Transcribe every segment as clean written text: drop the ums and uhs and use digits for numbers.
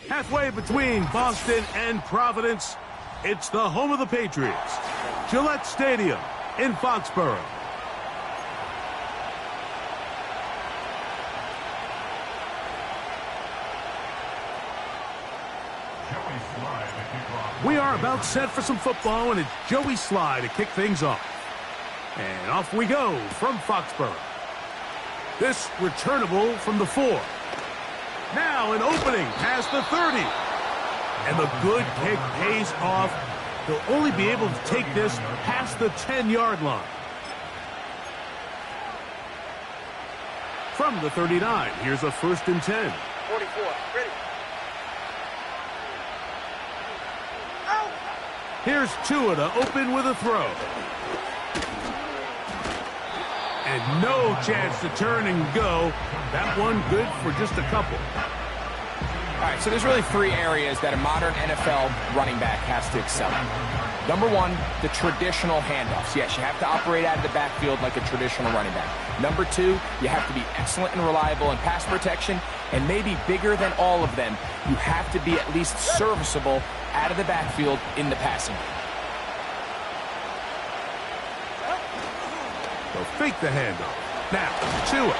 Halfway between Boston and Providence, it's the home of the Patriots, Gillette Stadium in Foxborough. We are about set for some football, and it's Joey Sly to kick things off. And off we go from Foxborough. This returnable from the 4. Now an opening past the 30. And the good kick pays off. They'll only be able to take this past the 10-yard line. From the 39, here's a 1st and 10. 44, ready. Here's Tua to open with a throw. And no chance to turn and go. That one good for just a couple. All right, so there's really 3 areas that a modern NFL running back has to excel in. Number 1, the traditional handoffs. Yes, you have to operate out of the backfield like a traditional running back. Number 2, you have to be excellent and reliable in pass protection. And maybe bigger than all of them, you have to be at least serviceable out of the backfield in the passing game. They'll fake the handoff. Now, Tua.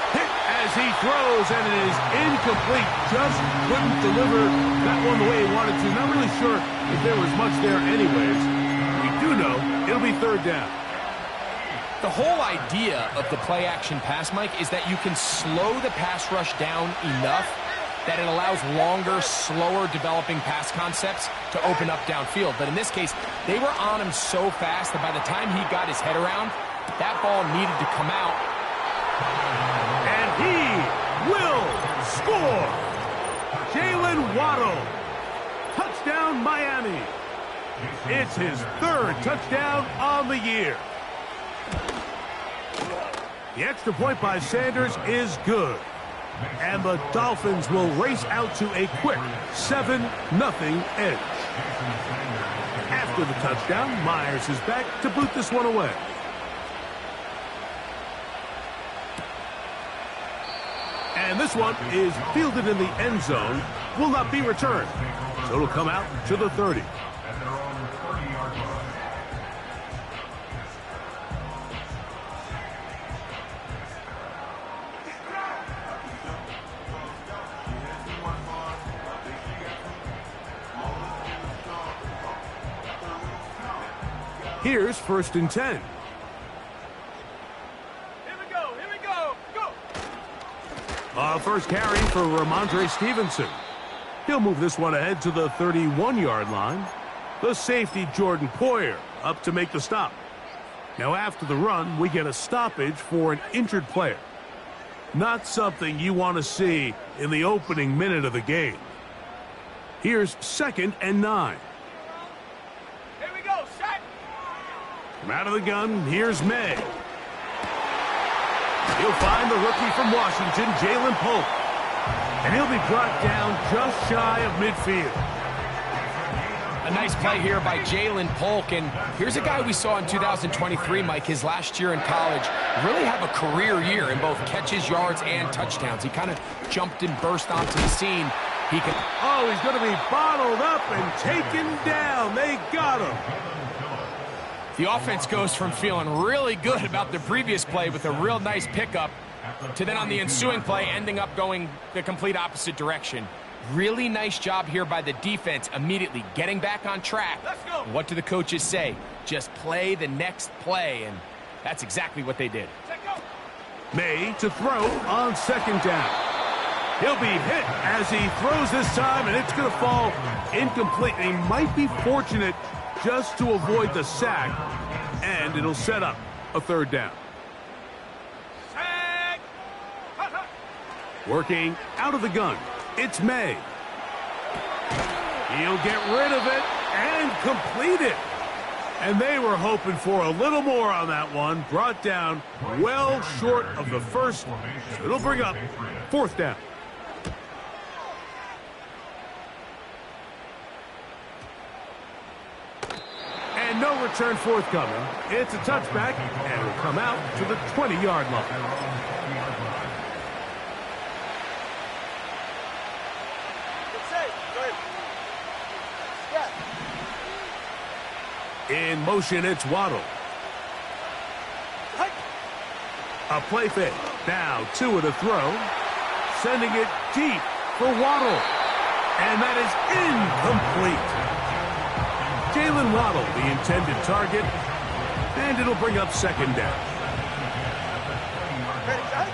Hit as he throws, and it is incomplete. Just couldn't deliver that one the way he wanted to. Not really sure if there was much there anyways. We do know it'll be 3rd down. The whole idea of the play-action pass, Mike, is that you can slow the pass rush down enough that it allows longer, slower developing pass concepts to open up downfield. But in this case, they were on him so fast that by the time he got his head around, that ball needed to come out. And he will score. Jalen Waddle. Touchdown, Miami. It's his 3rd touchdown on the year. The extra point by Sanders is good. And the Dolphins will race out to a quick 7-0 edge. After the touchdown, Myers is back to boot this one away. And this one is fielded in the end zone, will not be returned. So it'll come out to the 30. Here's 1st and 10. Here we go, go! First carry for Ramondre Stevenson. He'll move this one ahead to the 31-yard line. The safety, Jordan Poyer, up to make the stop. Now after the run, we get a stoppage for an injured player. Not something you want to see in the opening minute of the game. Here's 2nd and 9. Here we go, set! From out of the gun, here's May. He'll find the rookie from Washington, Jalen Polk. And he'll be brought down just shy of midfield. A nice play here by Jalen Polk. And here's a guy we saw in 2023, Mike, his last year in college, really have a career year in both catches, yards, and touchdowns. He kind of jumped and burst onto the scene. He can. Oh, he's going to be bottled up and taken down. They got him. The offense goes from feeling really good about the previous play with a real nice pickup to then on the ensuing play ending up going the complete opposite direction. Really nice job here by the defense, immediately getting back on track. Let's go. What do the coaches say? Just play the next play, and that's exactly what they did. May to throw on 2nd down. He'll be hit as he throws this time, and it's going to fall incomplete. He might be fortunate just to avoid the sack, and it'll set up a 3rd down. Sack! Working out of the gun, it's May. He'll get rid of it and complete it. And they were hoping for a little more on that one. Brought down well short of the first. It'll bring up 4th down. And no return forthcoming. It's a touchback, and will come out to the 20-yard line. Good save. Go ahead. Step. In motion, it's Waddle. Hike. A play fake. Now 2 at a throw. Sending it deep for Waddle. And that is incomplete. Jalen Waddle, the intended target. And it'll bring up second down. Ready, hike.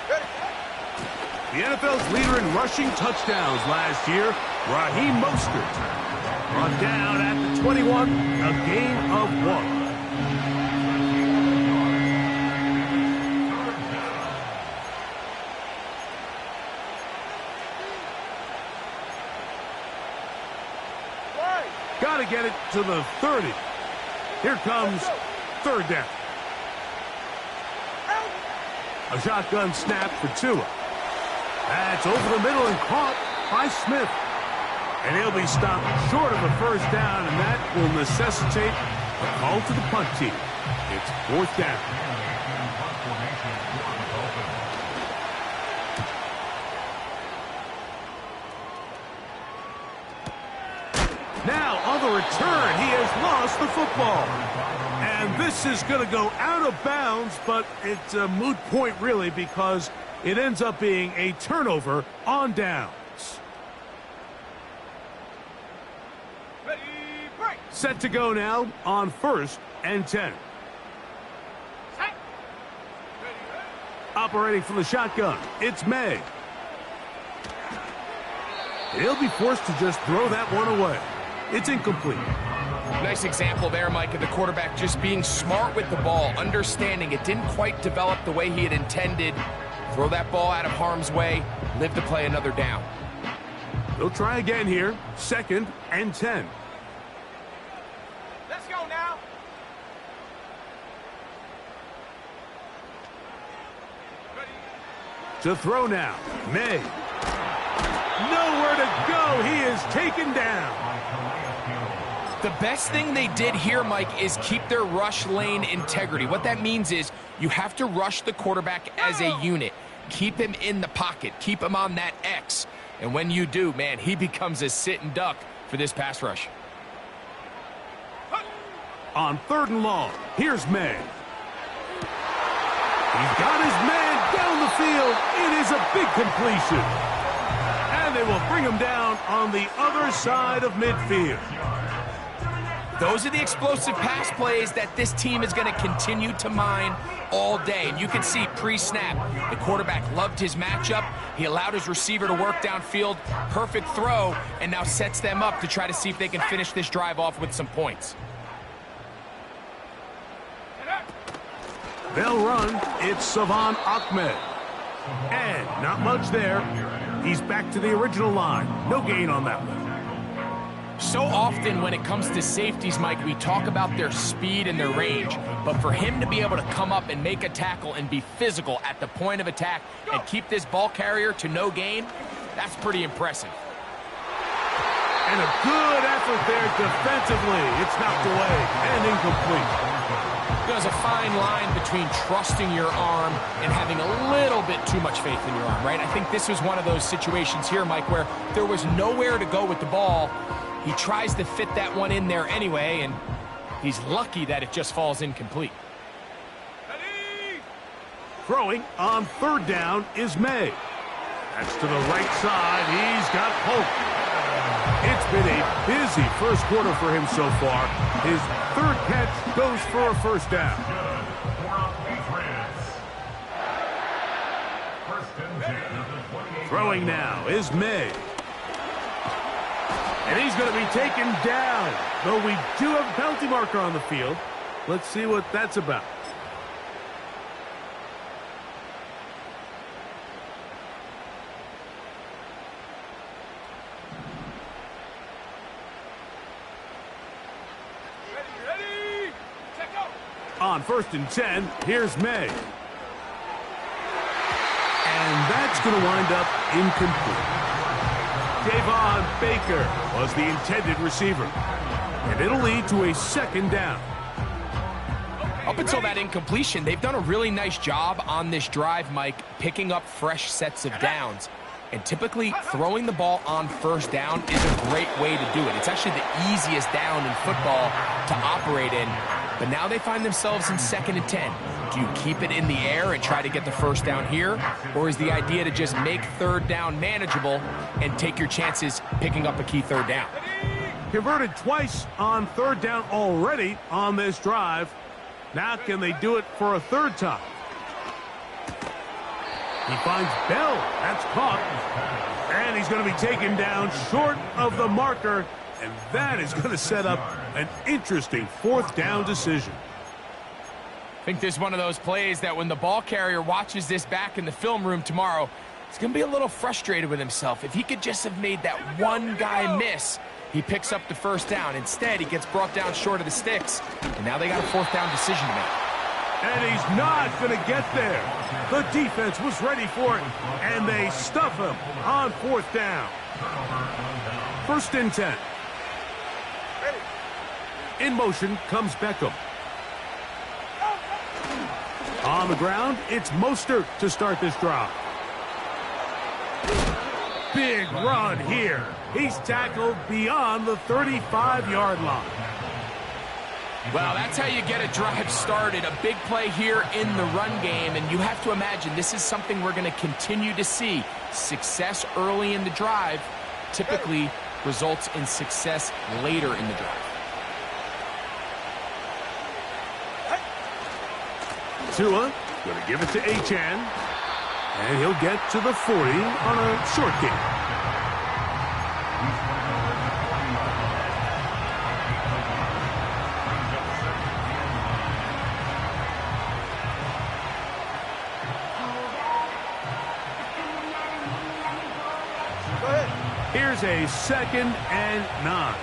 Ready, hike. The NFL's leader in rushing touchdowns last year, Raheem Mostert. Brought down at the 21, a gain of 1. Got to get it to the 30. Here comes third down. A shotgun snap for Tua. That's over the middle and caught by Smith. And he'll be stopped short of a first down, and that will necessitate a call to the punt team. It's fourth down. Now, on the return, he has lost the football. And this is going to go out of bounds, but it's a moot point, really, because it ends up being a turnover on downs. Ready, break. Set to go now on 1st and 10. Set. Ready, ready. Operating from the shotgun, it's May. He'll be forced to just throw that one away. It's incomplete. Nice example there, Mike, of the quarterback just being smart with the ball, understanding it didn't quite develop the way he had intended. Throw that ball out of harm's way, live to play another down. They'll try again here, 2nd and 10. Let's go now. Ready. To throw now, May. Nowhere to go. He is taken down. The best thing they did here, Mike, is keep their rush lane integrity. What that means is you have to rush the quarterback as a unit. Keep him in the pocket. Keep him on that X. And when you do, man, he becomes a sitting duck for this pass rush. On 3rd and long, here's May. He's got his man down the field. It is a big completion. And they will bring him down on the other side of midfield. Those are the explosive pass plays that this team is going to continue to mine all day. And you can see pre-snap, the quarterback loved his matchup. He allowed his receiver to work downfield. Perfect throw, and now sets them up to try to see if they can finish this drive off with some points. They'll run. It's Savon Ahmed. And not much there. He's back to the original line. No gain on that one. So often when it comes to safeties, Mike, we talk about their speed and their range. But for him to be able to come up and make a tackle and be physical at the point of attack and keep this ball carrier to no gain, that's pretty impressive. And a good effort there defensively. It's knocked away and incomplete. There's a fine line between trusting your arm and having a little bit too much faith in your arm, right? I think this was one of those situations here, Mike, where there was nowhere to go with the ball. He tries to fit that one in there anyway, and he's lucky that it just falls incomplete. Ready. Throwing on 3rd down is May. That's to the right side. He's got hope. It's been a busy first quarter for him so far. His 3rd catch goes for a first down. Throwing now is May. And he's going to be taken down. Though we do have a penalty marker on the field. Let's see what that's about. Ready. Check out. On 1st and 10, here's May. And that's going to wind up incomplete. Javon Baker was the intended receiver. And it'll lead to a second down. Up until that incompletion, they've done a really nice job on this drive, Mike, picking up fresh sets of downs. And typically, throwing the ball on first down is a great way to do it. It's actually the easiest down in football to operate in. But now they find themselves in 2nd and 10. Do you keep it in the air and try to get the first down here? Or is the idea to just make 3rd down manageable and take your chances picking up a key 3rd down? Converted twice on 3rd down already on this drive. Now can they do it for a 3rd time? He finds Bell. That's caught. And he's going to be taken down short of the marker. And that is going to set up an interesting 4th down decision. I think this is one of those plays that when the ball carrier watches this back in the film room tomorrow, he's going to be a little frustrated with himself. If he could just have made that one guy miss, he picks up the first down. Instead, he gets brought down short of the sticks. And now they got a 4th down decision to make. And he's not going to get there. The defense was ready for it, and they stuff him on 4th down. 1st and 10. In motion comes Beckham. On the ground, it's Mostert to start this drive. Big run here. He's tackled beyond the 35-yard line. Well, that's how you get a drive started. A big play here in the run game, and you have to imagine this is something we're going to continue to see. Success early in the drive typically results in success later in the drive. Tua going to give it to Achane, and he'll get to the 40 on a short gain. Here's a 2nd and 9.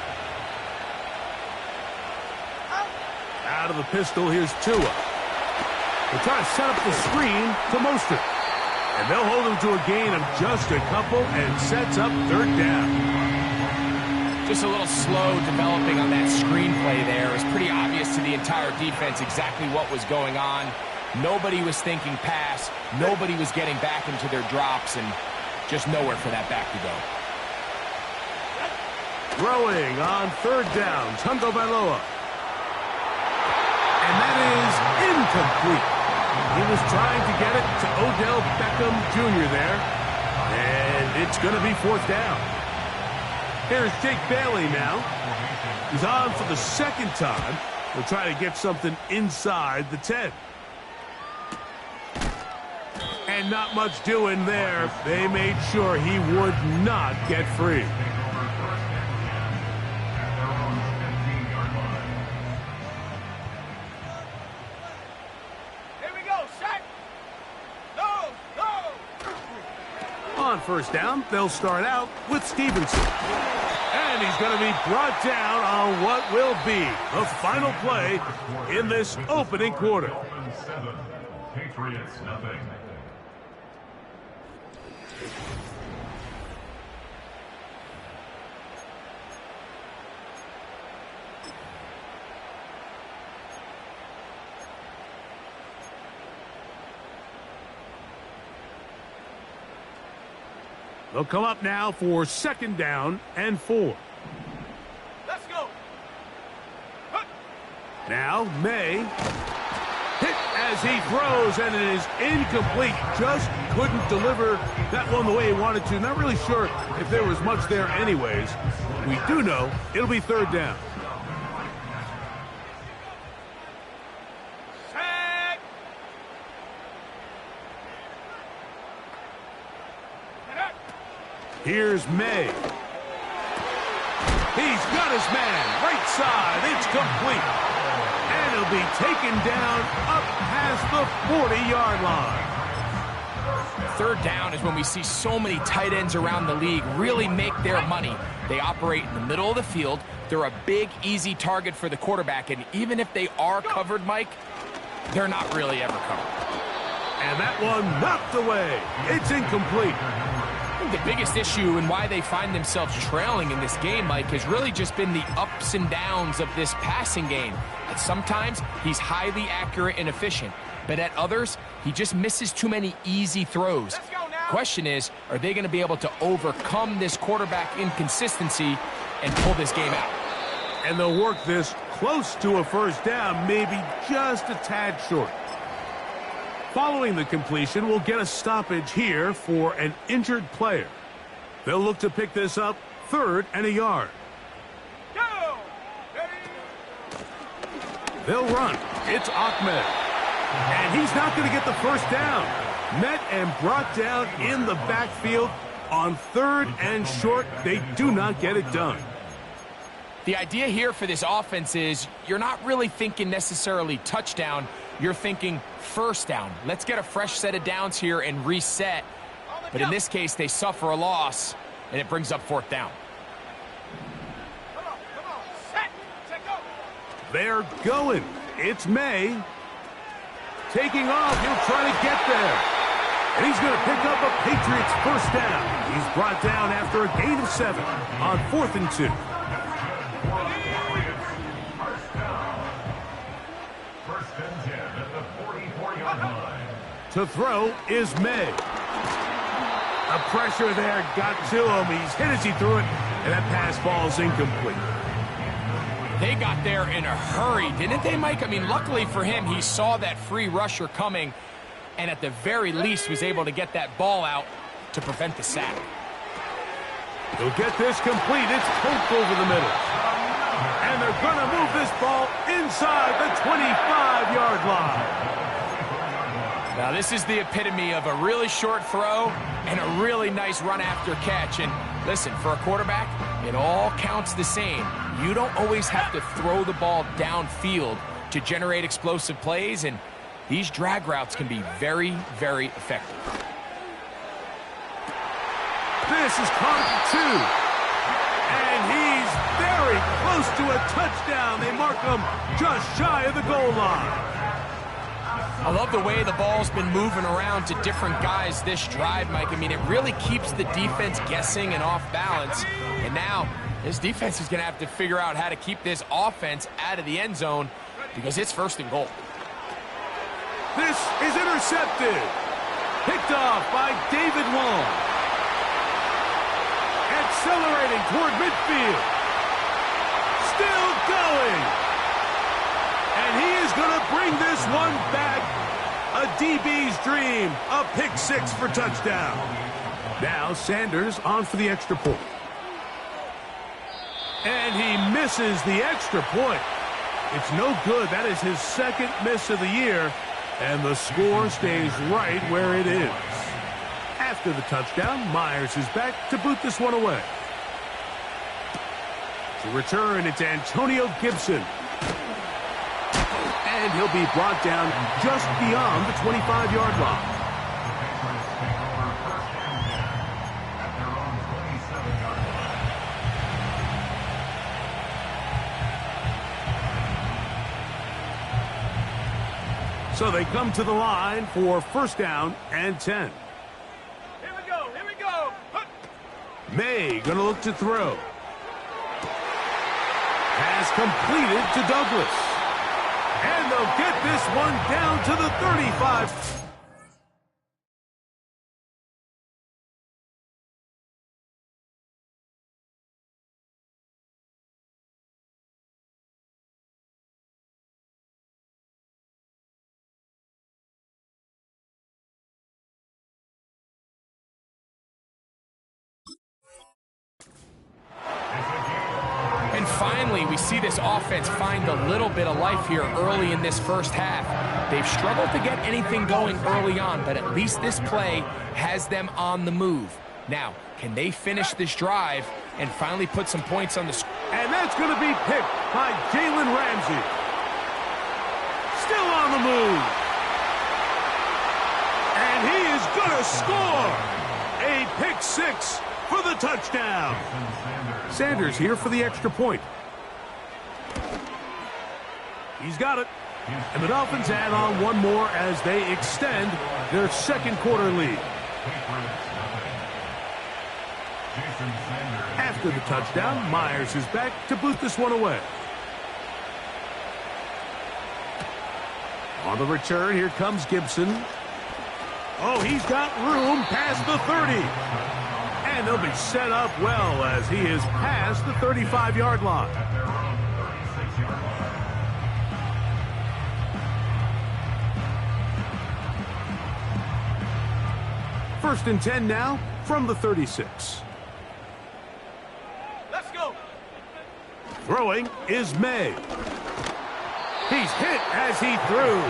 Out of the pistol, here's Tua. They'll try to set up the screen to Mostert. And they'll hold him to a gain of just a couple and sets up 3rd down. Just a little slow developing on that screenplay there. It was pretty obvious to the entire defense exactly what was going on. Nobody was thinking pass. Nobody was getting back into their drops, and just nowhere for that back to go. Throwing on 3rd down, Tungo Bailoa. And that is incomplete. He was trying to get it to Odell Beckham Jr. there. And it's going to be 4th down. Here's Jake Bailey now. He's on for the 2nd time. We'll try to get something inside the 10. And not much doing there. They made sure he would not get free. On 1st down, they'll start out with Stevenson. And he's going to be brought down on what will be the final play in this opening quarter. Patriots nothing. They'll come up now for 2nd down and 4. Let's go. Now May hit as he throws, and it is incomplete. Just couldn't deliver that one the way he wanted to. Not really sure if there was much there anyways. We do know it'll be 3rd down. Here's May. He's got his man. Right side. It's complete. And he'll be taken down up past the 40-yard line. 3rd down is when we see so many tight ends around the league really make their money. They operate in the middle of the field. They're a big, easy target for the quarterback. And even if they are covered, Mike, they're not really ever covered. And that one knocked away. It's incomplete. think the biggest issue and why they find themselves trailing in this game, Mike, has really just been the ups and downs of this passing game. And sometimes he's highly accurate and efficient, but at others, he just misses too many easy throws. Question is, are they going to be able to overcome this quarterback inconsistency and pull this game out? And they'll work this close to a first down, maybe just a tad short. Following the completion, we'll get a stoppage here for an injured player. They'll look to pick this up 3rd and a yard. Go! They'll run. It's Ahmed. And he's not going to get the first down. Met and brought down in the backfield on 3rd and short. They do not get it done. The idea here for this offense is you're not really thinking necessarily touchdown. You're thinking first down. Let's get a fresh set of downs here and reset. But in this case, they suffer a loss, and it brings up 4th down. Come on. Set, go. They're going. It's May. Taking off. He'll try to get there. And he's going to pick up a Patriots first down. He's brought down after a gain of 7 on 4th and 2. To throw is May. The pressure there got to him. He's hit as he threw it, and that pass ball's incomplete. They got there in a hurry, didn't they, Mike? I mean, luckily for him, he saw that free rusher coming, and at the very least was able to get that ball out to prevent the sack. He'll get this complete. It's poked over the middle. And they're going to move this ball inside the 25-yard line. Now, this is the epitome of a really short throw and a really nice run after catch. And listen, for a quarterback, it all counts the same. You don't always have to throw the ball downfield to generate explosive plays, and these drag routes can be very, very effective. This is caught at 2. And he's very close to a touchdown. They mark him just shy of the goal line. I love the way the ball's been moving around to different guys this drive, Mike. I mean, it really keeps the defense guessing and off balance. And now, this defense is going to have to figure out how to keep this offense out of the end zone because it's 1st and goal. This is intercepted. Picked off by David Long. Accelerating toward midfield. Still going. And he is going to bring this one back. A DB's dream. A pick 6 for touchdown. Now Sanders on for the extra point. And he misses the extra point. It's no good. That is his 2nd miss of the year. And the score stays right where it is. After the touchdown, Myers is back to boot this one away. To return, it's Antonio Gibson. And he'll be brought down just beyond the 25-yard line. So they come to the line for 1st down and 10. Here we go. Hup. May going to look to throw. Pass completed to Douglas. And they'll get this one down to the 35. And finally, we see this offense find a little bit of life here early in this first half. They've struggled to get anything going early on, but at least this play has them on the move. Now, can they finish this drive and finally put some points on the score? And that's going to be picked by Jalen Ramsey. Still on the move. And he is going to score. A pick 6 for the touchdown. Sanders here for the extra point. He's got it. And the Dolphins add on one more as they extend their 2nd quarter lead. After the touchdown, Myers is back to boot this one away. On the return, here comes Gibson. Oh, he's got room past the 30. And he'll be set up well as he is past the 35-yard line. First and 10 now from the 36. Let's go. Throwing is May. He's hit as he threw.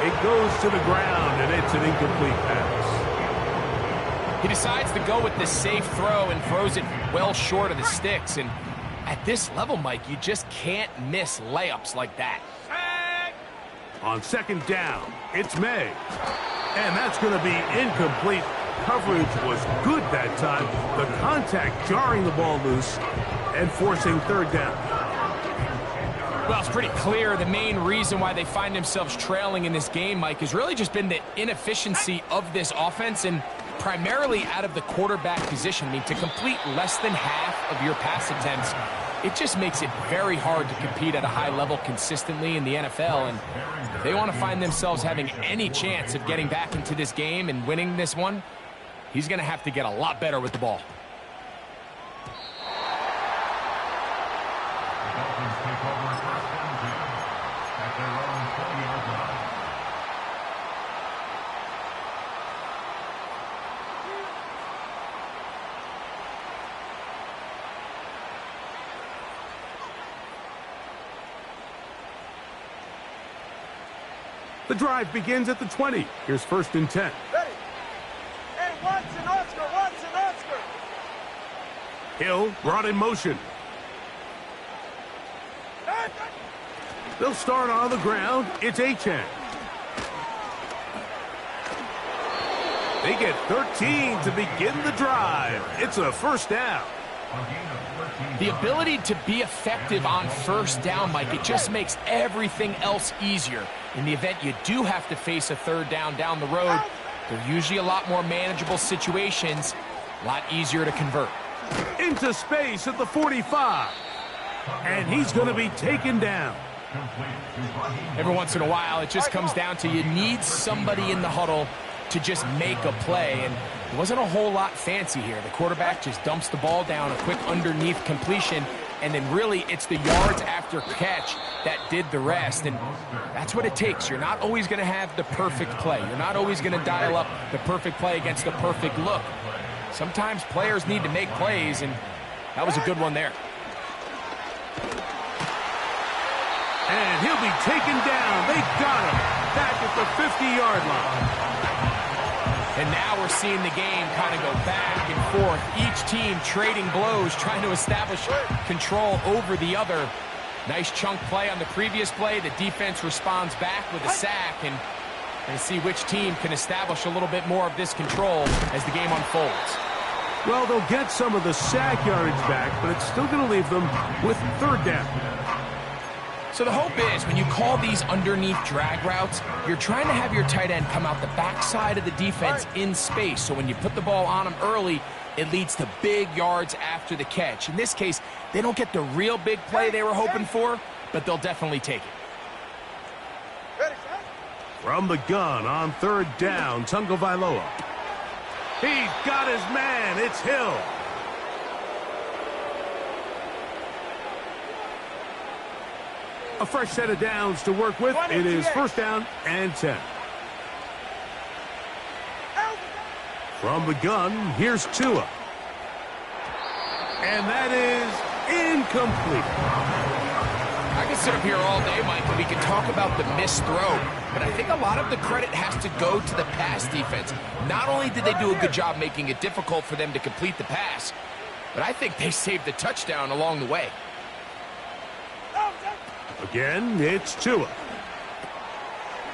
It goes to the ground, and it's an incomplete pass. He decides to go with the safe throw and throws it well short of the sticks. And at this level, Mike, you just can't miss layups like that. On second down, it's May. And that's going to be incomplete. Coverage was good that time. The contact jarring the ball loose and forcing third down. Well, it's pretty clear the main reason why they find themselves trailing in this game, Mike, has really just been the inefficiency of this offense and primarily out of the quarterback position. I mean, to complete less than half of your pass attempts, it just makes it very hard to compete at a high level consistently in the NFL. And if they want to find themselves having any chance of getting back into this game and winning this one, he's going to have to get a lot better with the ball. The drive begins at the 20. Here's first and 10. Ready. Hey, Watson, Oscar. Hill brought in motion. They'll start on the ground. It's Achane. They get 13 to begin the drive. It's a first down. The ability to be effective on first down, Mike, it just makes everything else easier. In the event you do have to face a third down the road, they're usually a lot more manageable situations, a lot easier to convert. Into space at the 45. And he's going to be taken down. Every once in a while, it just comes down to you need somebody in the huddle to just make a play, and it wasn't a whole lot fancy here. The quarterback just dumps the ball down, a quick underneath completion, and then really it's the yards after catch that did the rest, and that's what it takes. You're not always going to have the perfect play. You're not always going to dial up the perfect play against the perfect look. Sometimes players need to make plays, and that was a good one there. And he'll be taken down. They got him back at the 50-yard line. And now we're seeing the game kind of go back and forth. Each team trading blows, trying to establish control over the other. Nice chunk play on the previous play. The defense responds back with a sack, and we're going to see which team can establish a little bit more of this control as the game unfolds. Well, they'll get some of the sack yardage back, but it's still going to leave them with third down. So the hope is when you call these underneath drag routes, you're trying to have your tight end come out the backside of the defense in space. So when you put the ball on him early, it leads to big yards after the catch. In this case, they don't get the real big play they were hoping for, but they'll definitely take it. From the gun on third down, Tagovailoa. He's got his man. It's Hill. A fresh set of downs to work with. It is first down and 10. From the gun, here's Tua. And that is incomplete. I can sit up here all day, Mike, and we can talk about the missed throw, but I think a lot of the credit has to go to the pass defense. Not only did they do a good job making it difficult for them to complete the pass, but I think they saved the touchdown along the way. Again, it's Tua.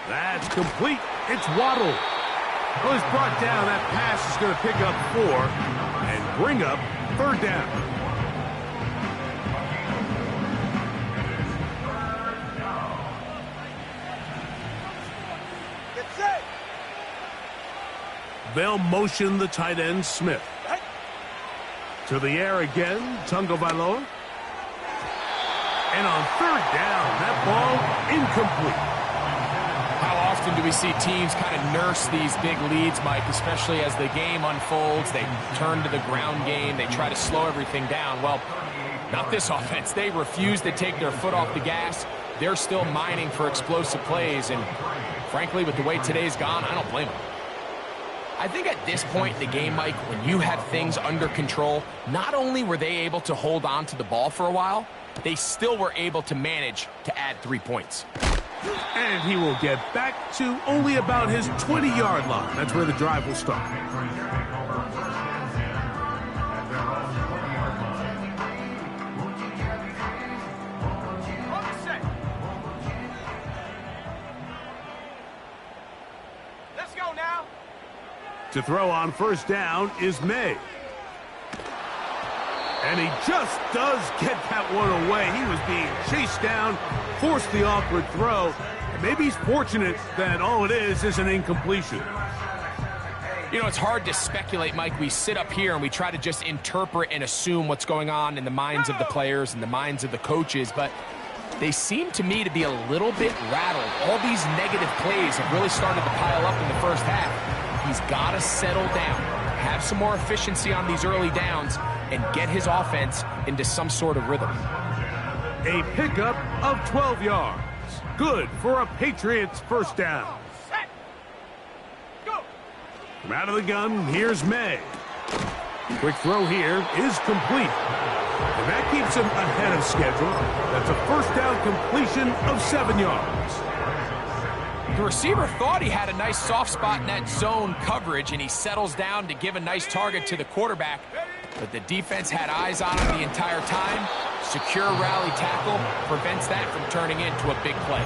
That's complete. It's Waddle. Well, he's brought down. That pass is going to pick up 4 and bring up third down. They'll motion the tight end, Smith. To the air again, Tagovailoa. And on third down, that ball incomplete. How often do we see teams kind of nurse these big leads, Mike, especially as the game unfolds? They turn to the ground game. They try to slow everything down. Well, not this offense. They refuse to take their foot off the gas. They're still mining for explosive plays. And frankly, with the way today's gone, I don't blame them. I think at this point in the game, Mike, when you have things under control, not only were they able to hold on to the ball for a while, they still were able to manage to add 3 points. And he will get back to only about his 20-yard line. That's where the drive will start. Let's go now. To throw on first down is May. And he just does get that one away. He was being chased down, forced the awkward throw. And maybe he's fortunate that all it is an incompletion. You know, it's hard to speculate, Mike. We sit up here and we try to just interpret and assume what's going on in the minds of the players and the minds of the coaches, but they seem to me to be a little bit rattled. All these negative plays have really started to pile up in the first half. He's got to settle down, have some more efficiency on these early downs, and get his offense into some sort of rhythm. A pickup of 12 yards. Good for a Patriots first down. Set. Go. From out of the gun, here's May. Quick throw here is complete. And that keeps him ahead of schedule. That's a first down completion of 7 yards. The receiver thought he had a nice soft spot in that zone coverage, and he settles down to give a nice target to the quarterback. But the defense had eyes on him the entire time. Secure rally tackle prevents that from turning into a big play.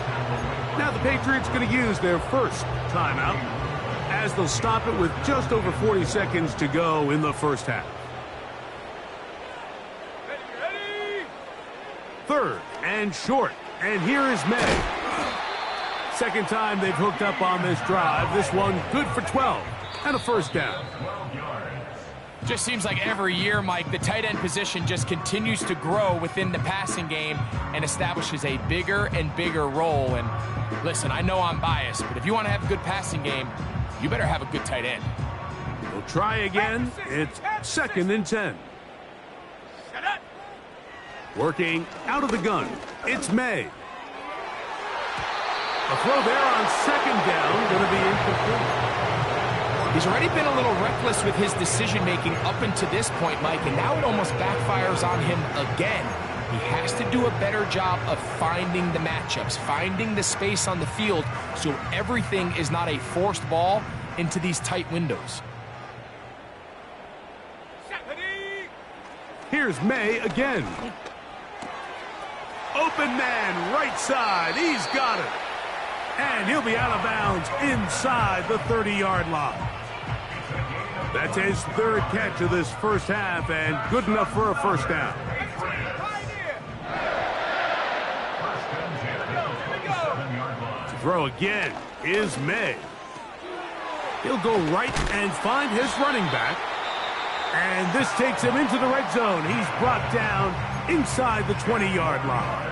Now the Patriots going to use their first timeout as they'll stop it with just over 40 seconds to go in the first half. Ready. Third and short. And here is May. Second time they've hooked up on this drive. This one good for 12 and a first down. Just seems like every year, Mike, the tight end position just continues to grow within the passing game and establishes a bigger and bigger role. And listen, I know I'm biased, but if you want to have a good passing game, you better have a good tight end. We'll try again. It's second and 10. Set up. Working out of the gun. It's May. A throw there on second down, going to be incomplete. He's already been a little reckless with his decision-making up until this point, Mike, and now it almost backfires on him again. He has to do a better job of finding the matchups, finding the space on the field, so everything is not a forced ball into these tight windows. Ready. Here's May again. Open man, right side. He's got it. And he'll be out of bounds inside the 30-yard line. That's his third catch of this first half, and good enough for a first down. To throw again is May. He'll go right and find his running back. And this takes him into the red zone. He's brought down inside the 20-yard line.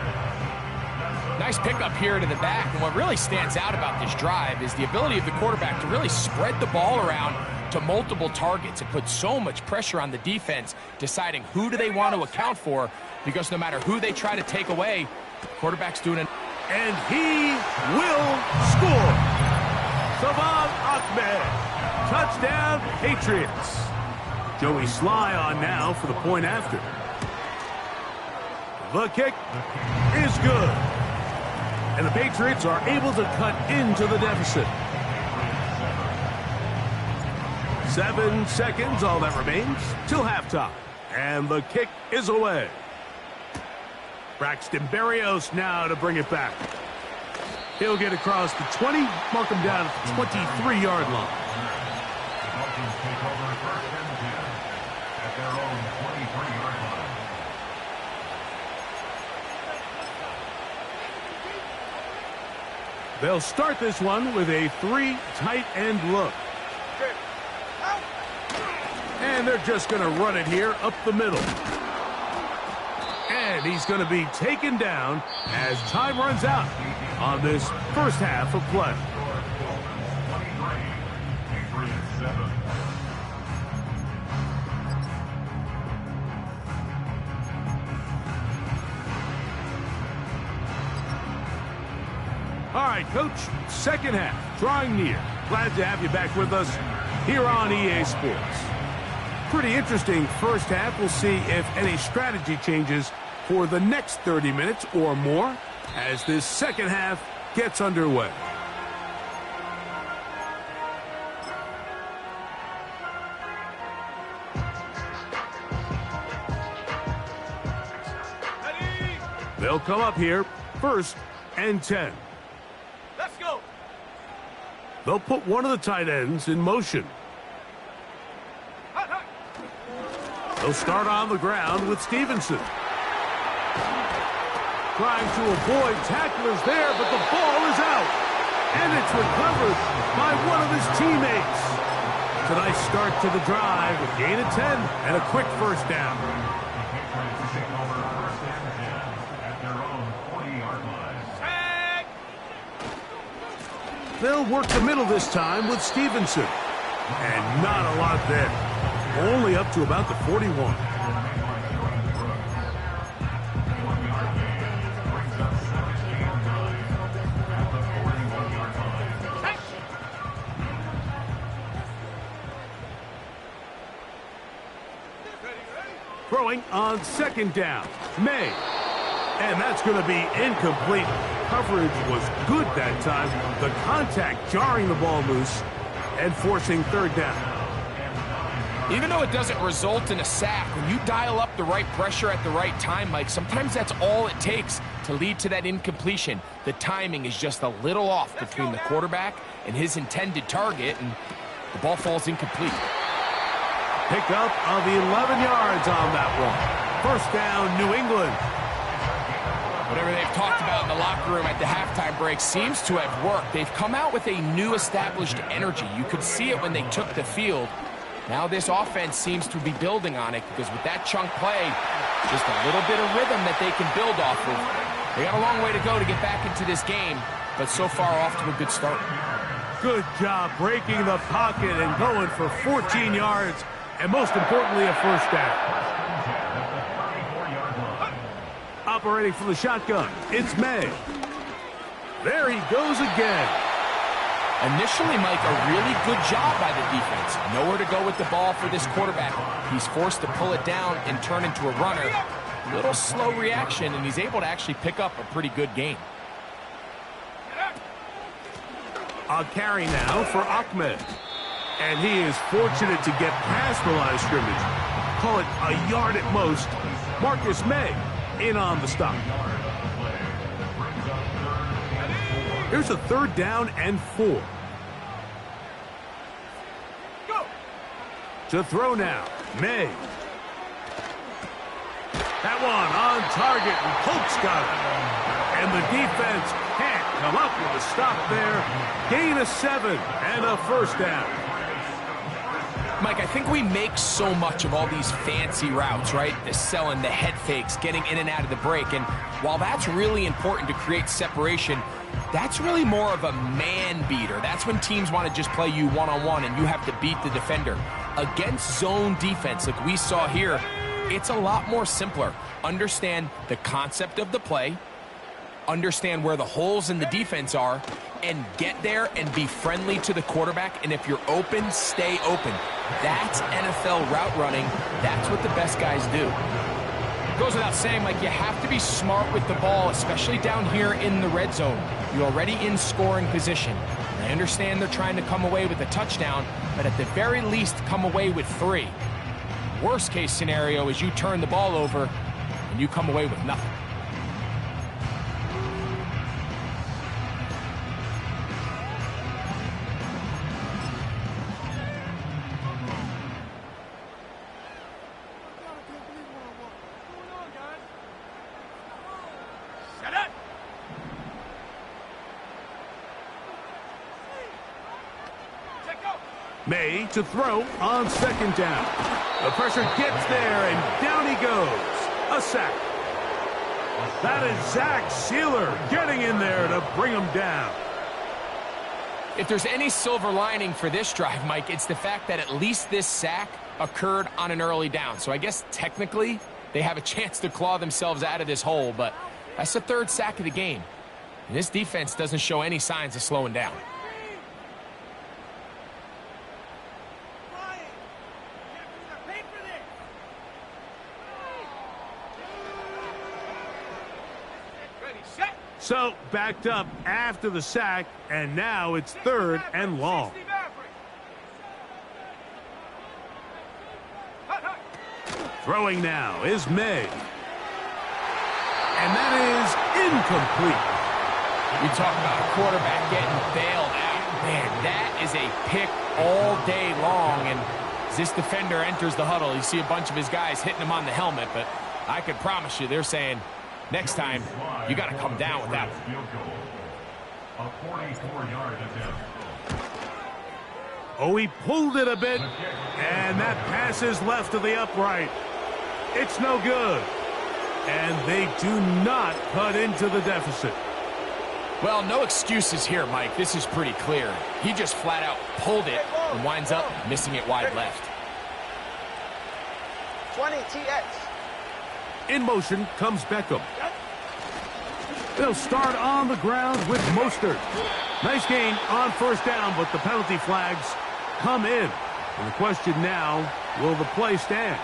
Nice pickup here to the back, and what really stands out about this drive is the ability of the quarterback to really spread the ball around to multiple targets. It puts so much pressure on the defense deciding who do they want to account for, because no matter who they try to take away, the quarterback's doing it. And he will score. Savon Ahmed, touchdown Patriots. Joey Sly on now for the point after. The kick is good. And the Patriots are able to cut into the deficit. 7 seconds, all that remains, till halftime. And the kick is away. Braxton Berrios now to bring it back. He'll get across the 20, mark him down at the 23-yard line. They'll start this one with a 3 tight end look. And they're just going to run it here up the middle. And he's going to be taken down as time runs out on this first half of play. All right, Coach, second half, drawing near. Glad to have you back with us here on EA Sports. Pretty interesting first half. We'll see if any strategy changes for the next 30 minutes or more as this second half gets underway. They'll come up here, 1st and 10. Let's go. They'll put one of the tight ends in motion. Hot, hot. They'll start on the ground with Stevenson. Trying to avoid tacklers there, but the ball is out. And it's recovered by one of his teammates. It's a nice start to the drive, a gain of 10 and a quick first down. Tag. They'll work the middle this time with Stevenson. And not a lot there. Only up to about the 41. Throwing on 2nd down. May. And that's going to be incomplete. Coverage was good that time. The contact jarring the ball loose and forcing 3rd down. Even though it doesn't result in a sack, when you dial up the right pressure at the right time, Mike, sometimes that's all it takes to lead to that incompletion. The timing is just a little off between the quarterback and his intended target, and the ball falls incomplete. Pickup of 11 yards on that one. 1st down, New England. Whatever they've talked about in the locker room at the halftime break seems to have worked. They've come out with a new established energy. You could see it when they took the field. Now this offense seems to be building on it because with that chunk play, just a little bit of rhythm that they can build off of. They got a long way to go to get back into this game, but so far off to a good start. Good job breaking the pocket and going for 14 yards, and most importantly, a 1st down. Operating from the shotgun, it's May. There he goes again. Initially, Mike, a really good job by the defense. Nowhere to go with the ball for this quarterback. He's forced to pull it down and turn into a runner. Little slow reaction, and he's able to actually pick up a pretty good gain. A carry now for Ahmed. And he is fortunate to get past the line of scrimmage. Call it a yard at most. Marcus May in on the stop. Here's a 3rd down and 4. Go. To throw now, May. That one on target, and Polk's got it. And the defense can't come up with a stop there. Gain of 7 and a 1st down. Mike, I think we make so much of all these fancy routes, right? The selling, the head fakes, getting in and out of the break. And while that's really important to create separation, that's really more of a man beater. That's when teams want to just play you one-on-one and you have to beat the defender. Against zone defense like we saw here, it's a lot more simpler. Understand the concept of the play, understand where the holes in the defense are, and get there and be friendly to the quarterback. And if you're open, stay open. That's NFL route running. That's what the best guys do. Goes without saying, Mike, you have to be smart with the ball, especially down here in the red zone. You're already in scoring position. And I understand they're trying to come away with a touchdown, but at the very least, come away with 3. Worst case scenario is you turn the ball over and you come away with nothing. May to throw on second down. The pressure gets there, and down he goes. A sack. That is Zach Sealer getting in there to bring him down. If there's any silver lining for this drive, Mike, it's the fact that at least this sack occurred on an early down. So I guess technically they have a chance to claw themselves out of this hole, but that's the third sack of the game. And this defense doesn't show any signs of slowing down. So, backed up after the sack, and now it's third and long. Throwing now is May. And that is incomplete. You talk about a quarterback getting bailed out. Man, that is a pick all day long. And as this defender enters the huddle, you see a bunch of his guys hitting him on the helmet. But I can promise you, they're saying, next time, you got to come down with that one. A 44-yard attempt. Oh, he pulled it a bit, and that pass is left to the upright. It's no good. And they do not cut into the deficit. Well, no excuses here, Mike. This is pretty clear. He just flat out pulled it and winds up missing it wide left. 20 TX. In motion comes Beckham. They'll start on the ground with Mostert. Nice gain on first down, but the penalty flags come in. And the question now, will the play stand?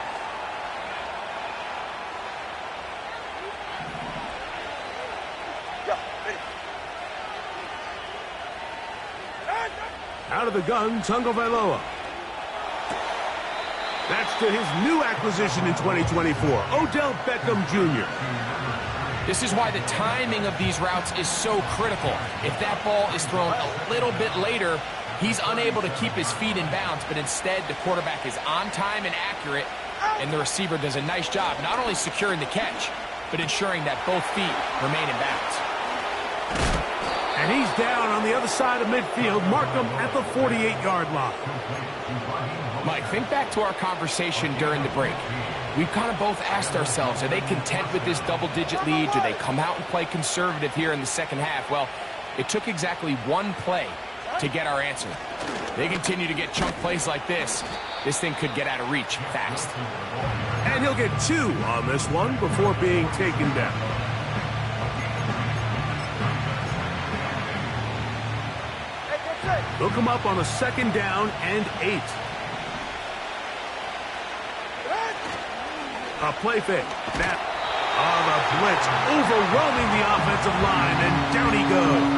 Out of the gun, Tagovailoa. That's to his new acquisition in 2024, Odell Beckham Jr. This is why the timing of these routes is so critical. If that ball is thrown a little bit later, he's unable to keep his feet in bounds, but instead the quarterback is on time and accurate, and the receiver does a nice job not only securing the catch, but ensuring that both feet remain in bounds. And he's down on the other side of midfield. Mark him at the 48-yard line. Mike, think back to our conversation during the break. We've kind of both asked ourselves, are they content with this double-digit lead? Do they come out and play conservative here in the second half? Well, it took exactly one play to get our answer. They continue to get chunk plays like this. This thing could get out of reach fast. And he'll get 2 on this one before being taken down. They'll come up on a second down and 8. A play fake. That on a blitz, overwhelming the offensive line, and down he goes.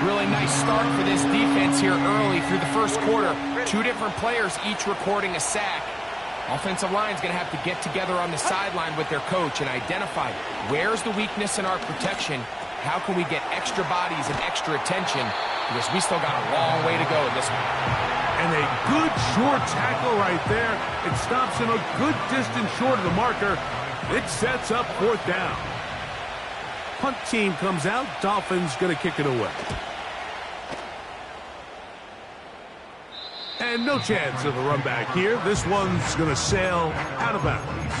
Really nice start for this defense here early through the first quarter. 2 different players each recording a sack. Offensive line's going to have to get together on the sideline with their coach and identify where's the weakness in our protection. How can we get extra bodies and extra attention? Because we still got a long way to go in this one. And a good short tackle right there. It stops him a good distance short of the marker. It sets up fourth down. Punt team comes out. Dolphins going to kick it away. And no chance of a run back here. This one's going to sail out of bounds.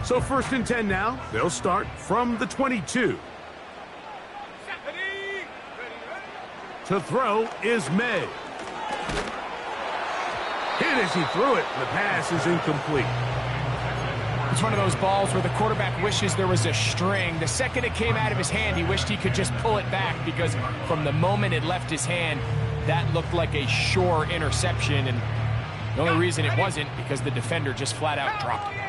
So 1st and 10 now. They'll start from the 22. To throw is May. Hit as he threw it. The pass is incomplete. It's one of those balls where the quarterback wishes there was a string. The second it came out of his hand, he wished he could just pull it back, because from the moment it left his hand, that looked like a sure interception. And the only reason it wasn't because the defender just flat out dropped it.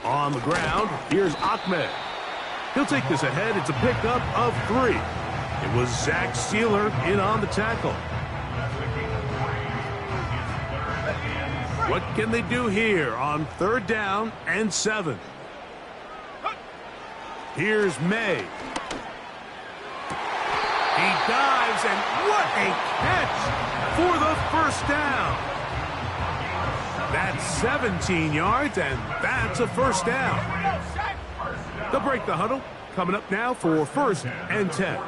On the ground, here's Ahmed. He'll take this ahead. It's a pickup of 3. It was Zach Sealer in on the tackle. What can they do here on 3rd down and 7? Here's May. He dives, and what a catch! for the first down. That's 17 yards, and that's a first down. They'll break the huddle. Coming up now for 1st and 10.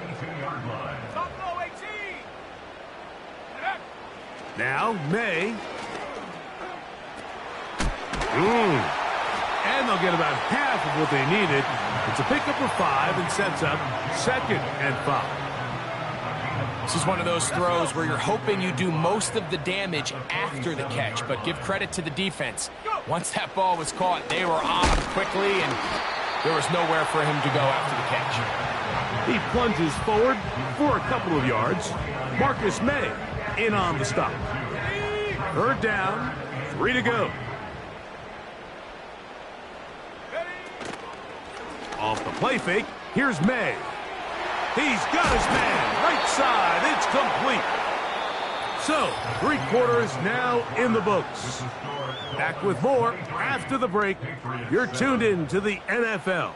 Now, May. And they'll get about half of what they needed. It's a pickup of 5 and sets up 2nd and 5. This is one of those throws where you're hoping you do most of the damage after the catch, but give credit to the defense. Once that ball was caught, they were on him quickly, and there was nowhere for him to go after the catch. He plunges forward for a couple of yards. Marcus May in on the stop. 3rd down, 3 to go. Off the play fake, here's May. He's got his man, right side, it's complete. So, 3 quarters now in the books. Back with more after the break. You're tuned in to the NFL.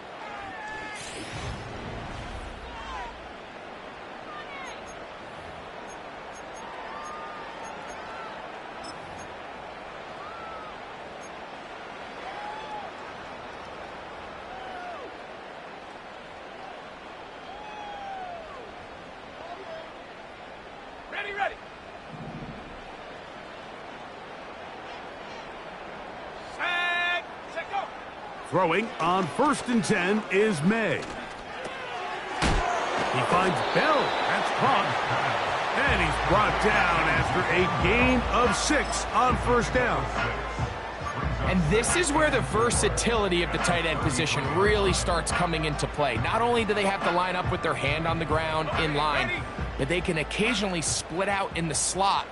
Ready. Set, go. Throwing on 1st and 10 is May. He finds Bell. That's caught. And he's brought down after a gain of 6 on 1st down. And this is where the versatility of the tight end position really starts coming into play. Not only do they have to line up with their hand on the ground in line, but they can occasionally split out in the slot.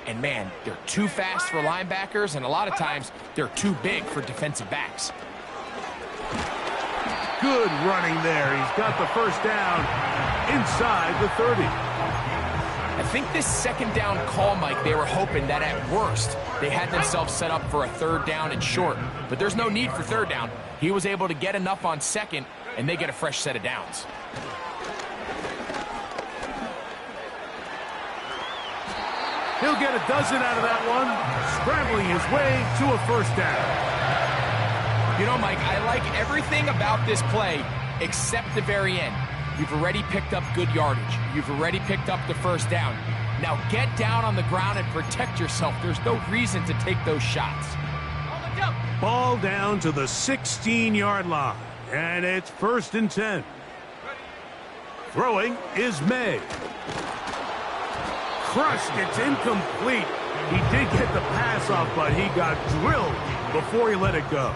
And man, they're too fast for linebackers, and a lot of times they're too big for defensive backs. Good running there. He's got the 1st down inside the 30. I think this 2nd down call, Mike, they were hoping that at worst they had themselves set up for a 3rd down and short. But there's no need for 3rd down. He was able to get enough on 2nd, and they get a fresh set of downs. He'll get a dozen out of that one, scrambling his way to a 1st down. You know, Mike, I like everything about this play except the very end. You've already picked up good yardage. You've already picked up the 1st down. Now get down on the ground and protect yourself. There's no reason to take those shots. Ball down to the 16-yard line, and it's 1st and 10. Throwing is May. Crushed, it's incomplete. He did get the pass off, but he got drilled before he let it go.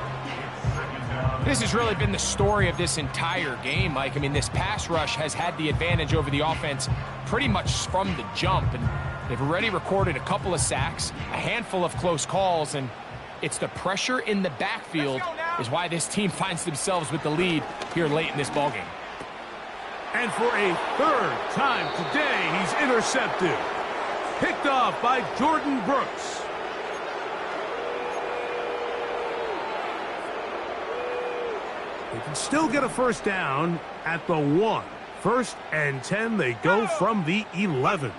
This has really been the story of this entire game, Mike. I mean, this pass rush has had the advantage over the offense pretty much from the jump, and they've already recorded a couple of sacks, a handful of close calls, and it's the pressure in the backfield is why this team finds themselves with the lead here late in this ballgame. And for a 3rd time today, he's intercepted. Picked off by Jordan Brooks. They can still get a 1st down at the 1. 1st and 10, they go from the 11.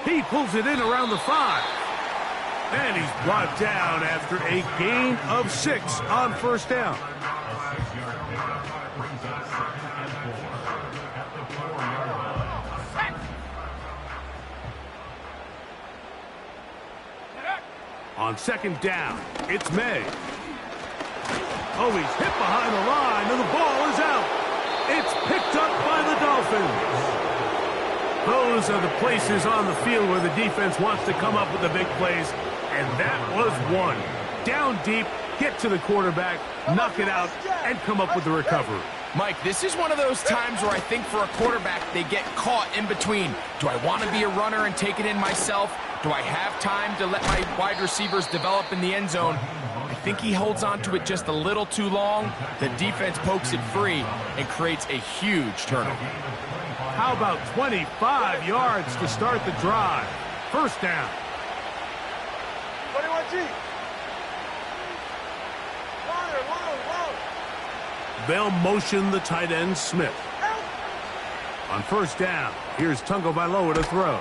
He pulls it in around the 5. And he's brought down after a gain of 6 on 1st down. On 2nd down, it's May. Oh, he's hit behind the line, and the ball is out. It's picked up by the Dolphins. Those are the places on the field where the defense wants to come up with the big plays, and that was one. Down deep, get to the quarterback, knock it out, and come up with the recovery. Mike, this is one of those times where I think for a quarterback, they get caught in between. Do I want to be a runner and take it in myself? Do I have time to let my wide receivers develop in the end zone? I think he holds on to it just a little too long. The defense pokes it free and creates a huge turnover. How about 25 yards to start the drive? 1st down. 21G. Louder. They'll motion the tight end, Smith. On first down, here's Tagovailoa to throw.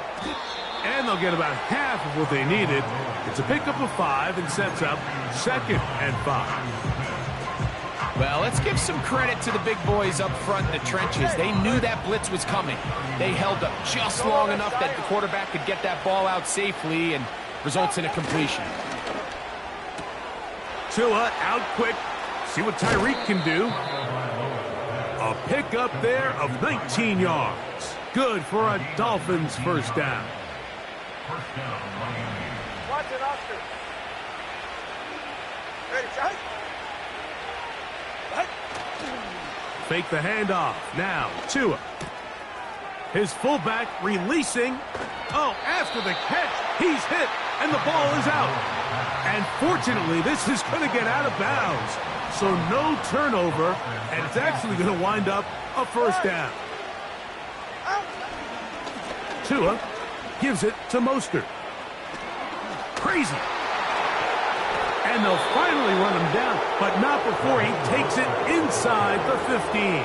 And they'll get about half of what they needed. It's a pickup of 5 and sets up 2nd and 5. Well, let's give some credit to the big boys up front in the trenches. They knew that blitz was coming. They held up just long enough that the quarterback could get that ball out safely and results in a completion. Tua out quick. See what Tyreek can do. A pickup there of 19 yards. Good for a Dolphins first down. Watch it, Oscar. Ready, shot. Fake the handoff. Now, Tua. His fullback releasing. Oh, after the catch, he's hit, and the ball is out. And fortunately, this is going to get out of bounds. So no turnover, and it's actually going to wind up a first down. Tua gives it to Mostert. Crazy. And they'll finally run him down, but not before he takes it inside the 15.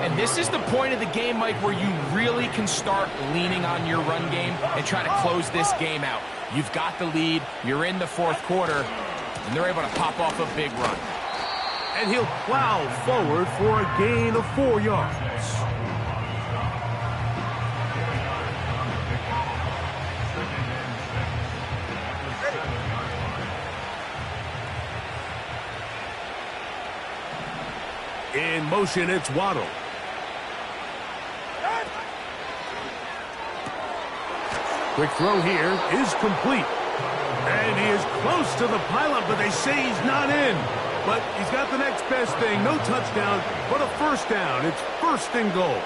And this is the point of the game, Mike, where you really can start leaning on your run game and try to close this game out. You've got the lead, you're in the fourth quarter, and they're able to pop off a big run. And he'll plow forward for a gain of 4 yards. In motion, it's Waddle. Quick throw here is complete. And he is close to the pylon, but they say he's not in. But he's got the next best thing. No touchdown, but a first down. It's 1st and goal.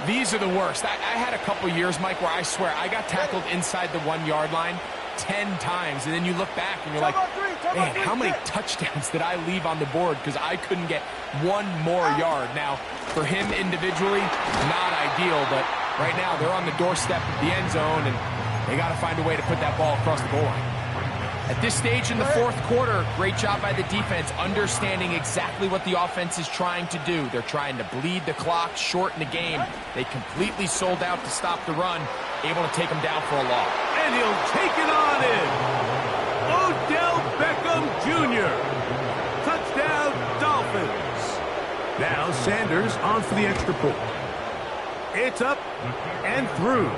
These are the worst. I had a couple years, Mike, where I swear I got tackled inside the 1 yard line 10 times. And then you look back and you're like, man, how many touchdowns did I leave on the board because I couldn't get 1 more yard? Now, for him individually, not ideal, but right now they're on the doorstep of the end zone, and they got to find a way to put that ball across the goal line. At this stage in the fourth quarter, great job by the defense, understanding exactly what the offense is trying to do. They're trying to bleed the clock, shorten the game. They completely sold out to stop the run, able to take them down for a loss. And he'll take it on in. Odell Beckham Jr. Touchdown, Dolphins. Now Sanders on for the extra point. It's up and through.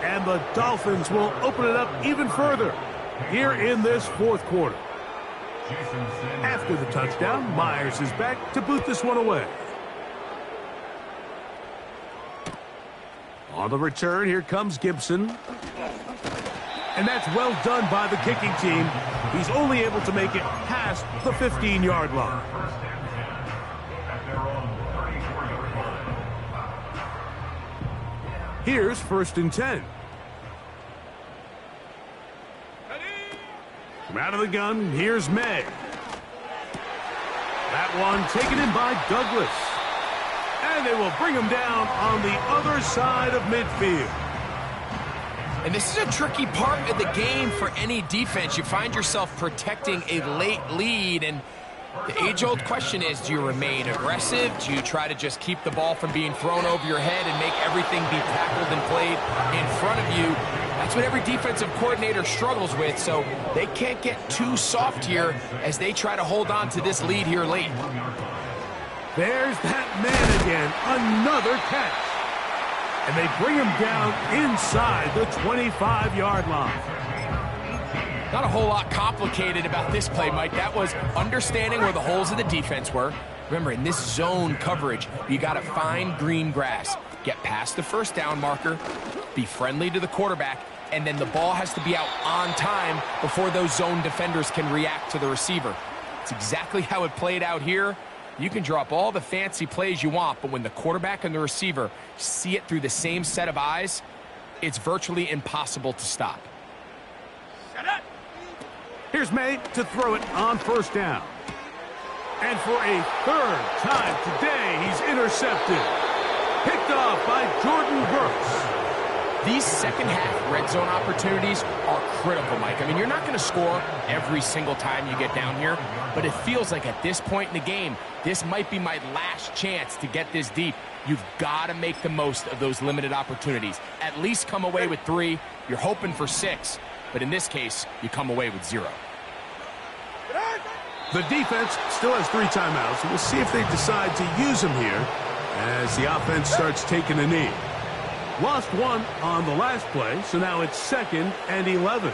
And the Dolphins will open it up even further here in this fourth quarter. After the touchdown, Myers is back to boot this one away. On the return, here comes Gibson. And that's well done by the kicking team. He's only able to make it past the 15-yard line. Here's 1st and 10. From out of the gun, here's May. That one taken in by Douglas. And they will bring him down on the other side of midfield. And this is a tricky part of the game for any defense. You find yourself protecting a late lead, and the age-old question is, do you remain aggressive? Do you try to just keep the ball from being thrown over your head and make everything be tackled and played in front of you? That's what every defensive coordinator struggles with, so they can't get too soft here as they try to hold on to this lead here late. There's that man again, another catch. And they bring him down inside the 25-yard line. Not a whole lot complicated about this play, Mike. That was understanding where the holes of the defense were. Remember, in this zone coverage, you got to find green grass. Get past the first down marker, be friendly to the quarterback, and then the ball has to be out on time before those zone defenders can react to the receiver. It's exactly how it played out here. You can drop all the fancy plays you want, but when the quarterback and the receiver see it through the same set of eyes, it's virtually impossible to stop. Here's May to throw it on 1st down. And for a 3rd time today, he's intercepted. Picked off by Jordan Brooks. These second-half red zone opportunities are critical, Mike. I mean, you're not going to score every single time you get down here, but it feels like at this point in the game, this might be my last chance to get this deep. You've got to make the most of those limited opportunities. At least come away with 3. You're hoping for 6, but in this case, you come away with 0. The defense still has 3 timeouts, and we'll see if they decide to use them here as the offense starts taking a knee. Lost 1 on the last play, so now it's 2nd and 11.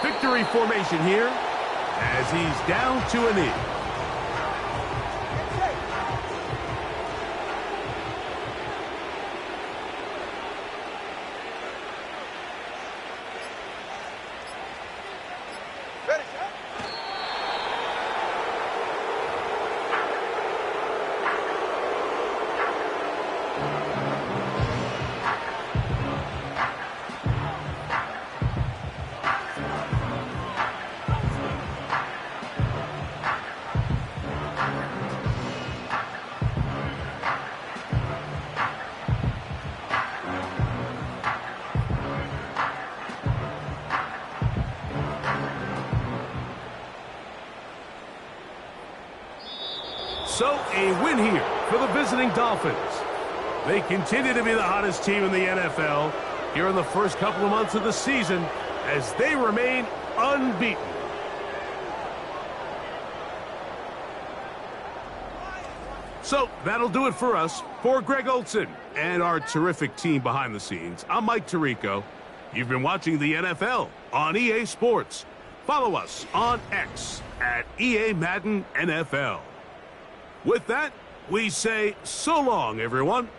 Victory formation here as he's down to a knee. So, a win here for the visiting Dolphins. They continue to be the hottest team in the NFL here in the first couple of months of the season as they remain unbeaten. So, that'll do it for us. For Greg Olson and our terrific team behind the scenes, I'm Mike Tirico. You've been watching the NFL on EA Sports. Follow us on X at EA Madden NFL. With that, we say so long, everyone.